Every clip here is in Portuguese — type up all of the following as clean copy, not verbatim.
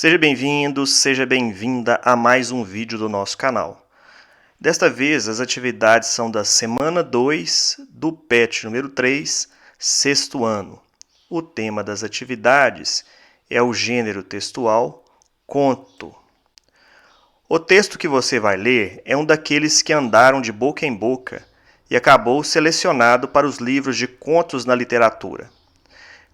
Seja bem-vindo, seja bem-vinda a mais um vídeo do nosso canal. Desta vez, as atividades são da semana 2 do PET número 3, sexto ano. O tema das atividades é o gênero textual conto. O texto que você vai ler é um daqueles que andaram de boca em boca e acabou selecionado para os livros de contos na literatura.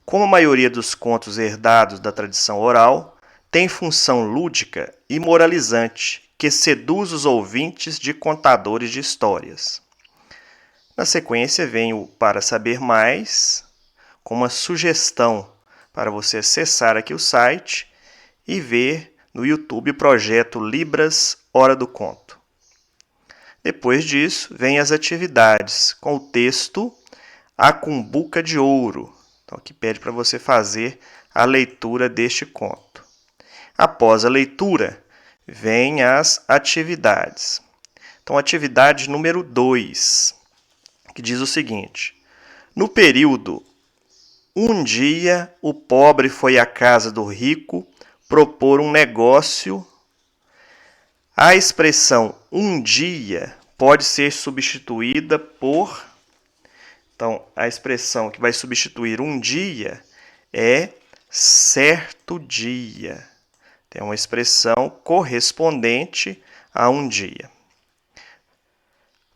Como a maioria dos contos herdados da tradição oral, tem função lúdica e moralizante que seduz os ouvintes de contadores de histórias. Na sequência vem o Para Saber Mais, com uma sugestão para você acessar aqui o site e ver no YouTube o projeto Libras Hora do Conto. Depois disso, vem as atividades com o texto A Cumbuca de Ouro. Então, aqui pede para você fazer a leitura deste conto. Após a leitura, vêm as atividades. Então, atividade número 2, que diz o seguinte: no período, um dia o pobre foi à casa do rico propor um negócio. A expressão um dia pode ser substituída por... Então, a expressão que vai substituir um dia é certo dia. Tem uma expressão correspondente a um dia.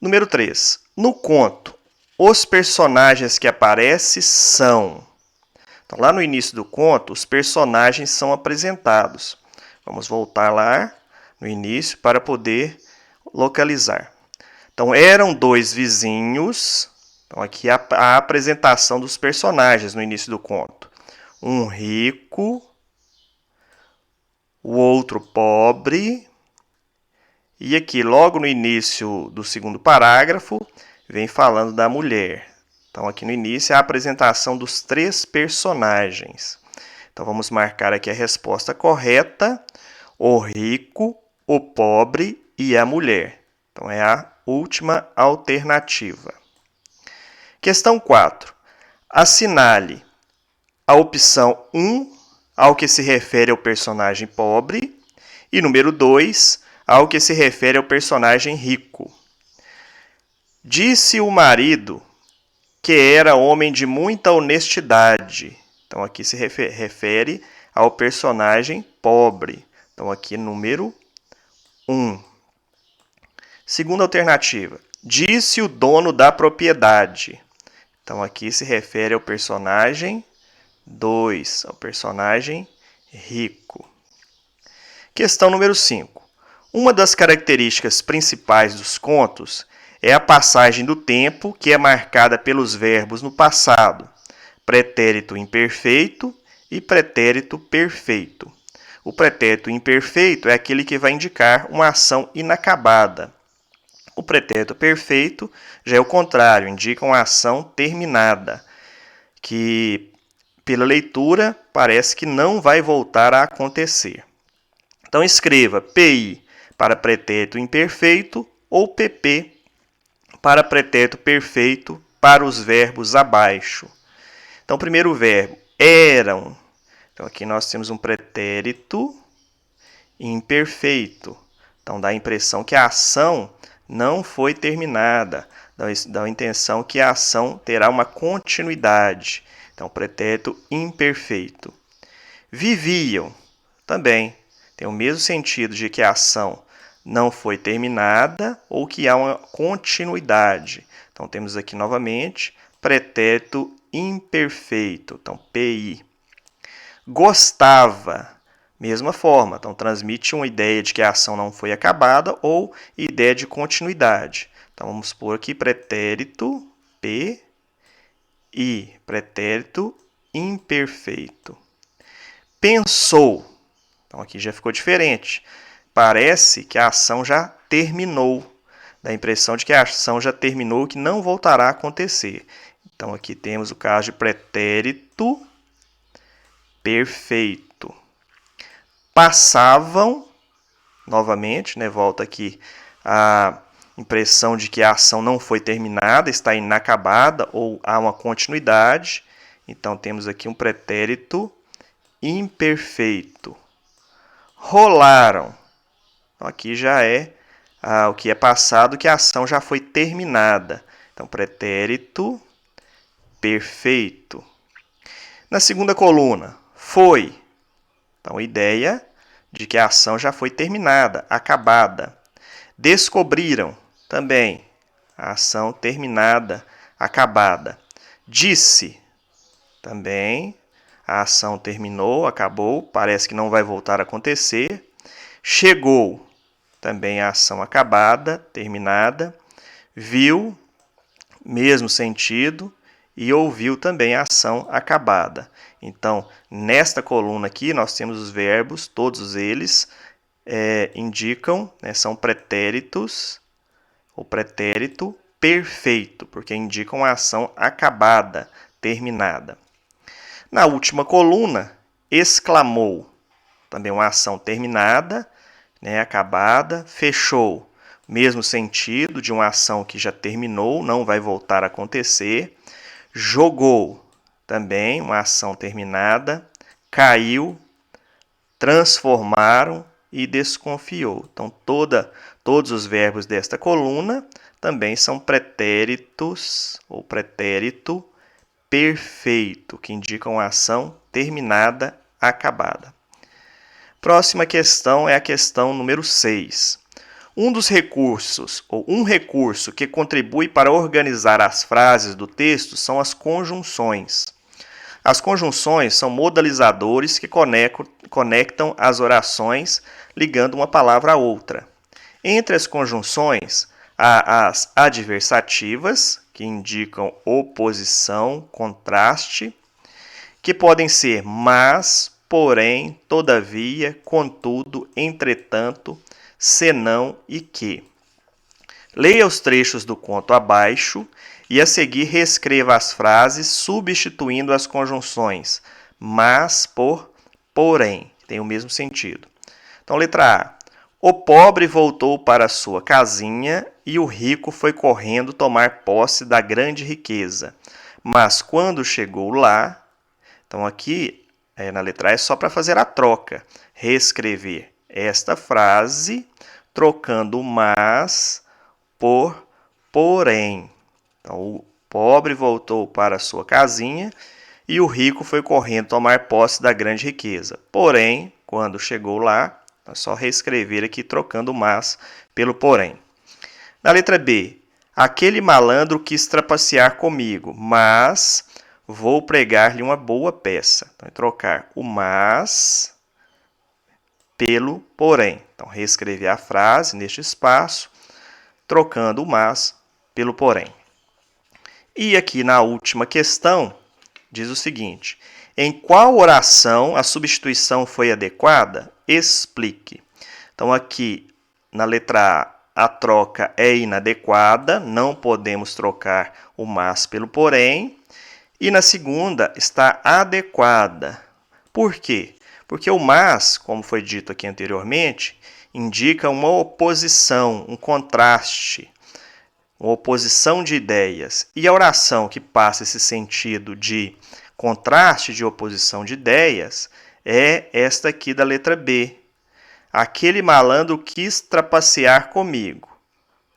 Número 3. No conto, os personagens que aparecem são... Então, lá no início do conto, os personagens são apresentados. Vamos voltar lá no início para poder localizar. Então, eram dois vizinhos. Então, aqui a apresentação dos personagens no início do conto. Um rico, o outro pobre. E aqui, logo no início do segundo parágrafo, vem falando da mulher. Então, aqui no início, é a apresentação dos três personagens. Então, vamos marcar aqui a resposta correta: o rico, o pobre e a mulher. Então, é a última alternativa. Questão 4. Assinale a opção 1 ao que se refere ao personagem pobre e número 2 ao que se refere ao personagem rico. Disse o marido que era homem de muita honestidade. Então, aqui se refere ao personagem pobre. Então, aqui número 1. Segunda alternativa. Disse o dono da propriedade. Então, aqui se refere ao personagem 2, ao personagem rico. Questão número 5. Uma das características principais dos contos é a passagem do tempo, que é marcada pelos verbos no passado, pretérito imperfeito e pretérito perfeito. O pretérito imperfeito é aquele que vai indicar uma ação inacabada. O pretérito perfeito já é o contrário, indica uma ação terminada, que pela leitura parece que não vai voltar a acontecer. Então escreva PI para pretérito imperfeito ou PP para pretérito perfeito para os verbos abaixo. Então, o primeiro verbo, eram. Então, aqui nós temos um pretérito imperfeito. Então, dá a impressão que a ação não foi terminada. Dá a intenção que a ação terá uma continuidade. Então, pretérito imperfeito. Viviam. Também tem o mesmo sentido de que a ação não foi terminada ou que há uma continuidade. Então, temos aqui novamente pretérito imperfeito. Então, PI. Gostava. Mesma forma. Então, transmite uma ideia de que a ação não foi acabada ou ideia de continuidade. Então, vamos pôr aqui pretérito PI. Pretérito imperfeito. Pensou. Então, aqui já ficou diferente. Parece que a ação já terminou. Dá a impressão de que a ação já terminou e que não voltará a acontecer. Então, aqui temos o caso de pretérito perfeito. Passavam, novamente, volta aqui a impressão de que a ação não foi terminada, está inacabada ou há uma continuidade. Então, temos aqui um pretérito imperfeito. rolaram. Então, aqui já é o que é passado, que a ação já foi terminada. Então, pretérito perfeito. Na segunda coluna, foi. Então, ideia de que a ação já foi terminada, acabada. Descobriram, também, a ação terminada, acabada. Disse, também, a ação terminou, acabou, parece que não vai voltar a acontecer. Chegou, também a ação acabada, terminada. Viu, mesmo sentido. E ouviu também a ação acabada. Então, nesta coluna aqui, nós temos os verbos, todos eles indicam, né, são pretéritos, o pretérito perfeito, porque indicam a ação acabada, terminada. Na última coluna, exclamou, também uma ação terminada, né, acabada. Fechou, mesmo sentido de uma ação que já terminou, não vai voltar a acontecer. Jogou, também uma ação terminada. Caiu, transformaram e desconfiou. Então, todos os verbos desta coluna também são pretéritos ou pretérito perfeito, que indicam a ação terminada, acabada. Próxima questão é a questão número 6. Um recurso que contribui para organizar as frases do texto são as conjunções. As conjunções são modalizadores que conectam as orações, ligando uma palavra a outra. Entre as conjunções, há as adversativas, que indicam oposição, contraste, que podem ser mas, porém, todavia, contudo, entretanto, senão e que. Leia os trechos do conto abaixo e a seguir reescreva as frases substituindo as conjunções mas por porém, que tem o mesmo sentido. Então, letra A. O pobre voltou para sua casinha e o rico foi correndo tomar posse da grande riqueza. Mas quando chegou lá, então aqui na letra A é só para fazer a troca. Reescrever esta frase trocando o mas por porém. Então, o pobre voltou para sua casinha e o rico foi correndo tomar posse da grande riqueza. Porém, quando chegou lá, é só reescrever aqui trocando o mas pelo porém. Na letra B, aquele malandro quis trapacear comigo, mas vou pregar-lhe uma boa peça. Então, é trocar o mas pelo porém. Então, reescrever a frase neste espaço, trocando o mas pelo porém. E aqui na última questão, diz o seguinte: em qual oração a substituição foi adequada? Explique. Então, aqui na letra A, a troca é inadequada, não podemos trocar o mas pelo porém. E na segunda está adequada. Por quê? Porque o mas, como foi dito aqui anteriormente, indica uma oposição, um contraste, uma oposição de ideias. E a oração que passa esse sentido de contraste, de oposição de ideias, é esta aqui da letra B. Aquele malandro quis trapacear comigo.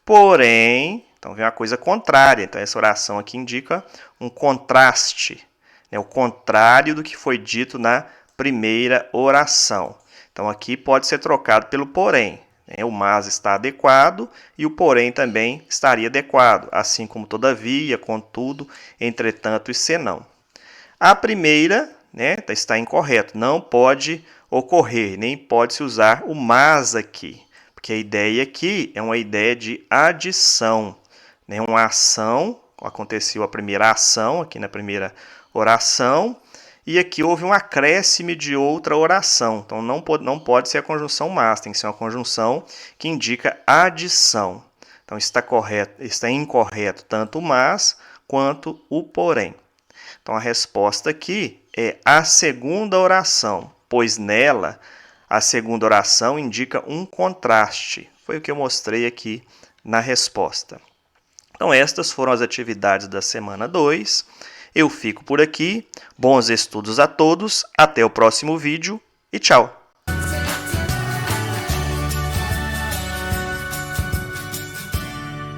Porém, então vem uma coisa contrária. Então essa oração aqui indica um contraste, né? O contrário do que foi dito na primeira oração. Então aqui pode ser trocado pelo porém. O mas está adequado e o porém também estaria adequado, assim como todavia, contudo, entretanto e senão. A primeira, né, está incorreto, não pode ocorrer, nem pode-se usar o mas aqui, porque a ideia aqui é uma ideia de adição, né, uma ação, aconteceu a primeira ação aqui na primeira oração, e aqui houve um acréscimo de outra oração. Então, não pode ser a conjunção mas, tem que ser uma conjunção que indica adição. Então, está incorreto tanto o mas quanto o porém. Então, a resposta aqui é a segunda oração, pois nela a segunda oração indica um contraste. Foi o que eu mostrei aqui na resposta. Então, estas foram as atividades da semana 2. Eu fico por aqui. Bons estudos a todos. Até o próximo vídeo e tchau!